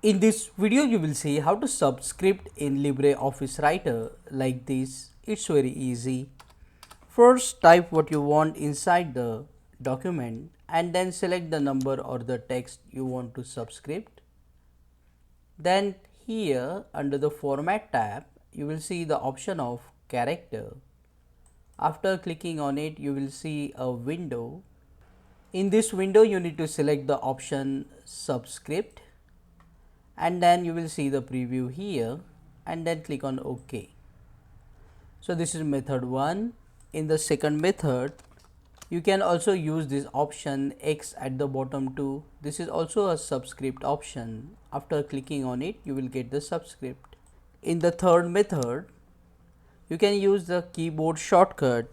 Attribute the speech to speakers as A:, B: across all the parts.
A: In this video you will see how to subscript in LibreOffice Writer like this. It's very easy. First type what you want inside the document and then select the number or the text you want to subscript. Then here under the format tab you will see the option of character. After clicking on it you will see a window. In this window you need to select the option subscript and then you will see the preview here and then click on OK. So this is method 1. In the second method you can also use this option X at the bottom too. This is also a subscript option. After clicking on it you will get the subscript. In the third method you can use the keyboard shortcut.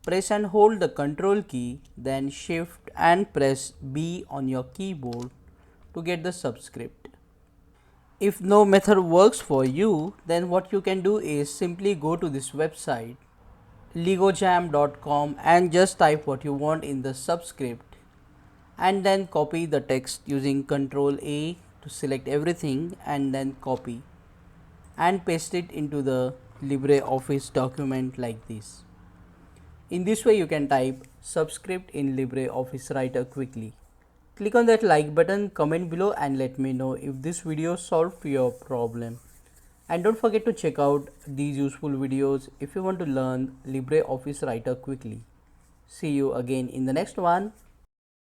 A: Press and hold the Ctrl key, then Shift and press B on your keyboard to get the subscript. If no method works for you, then what you can do is simply go to this website legojam.com and just type what you want in the subscript and then copy the text using Ctrl A to select everything and then copy and paste it into the LibreOffice document like this. In this way you can type subscript in LibreOffice Writer quickly. Click on that like button, comment below and let me know if this video solved your problem. And don't forget to check out these useful videos if you want to learn LibreOffice Writer quickly. See you again in the next one.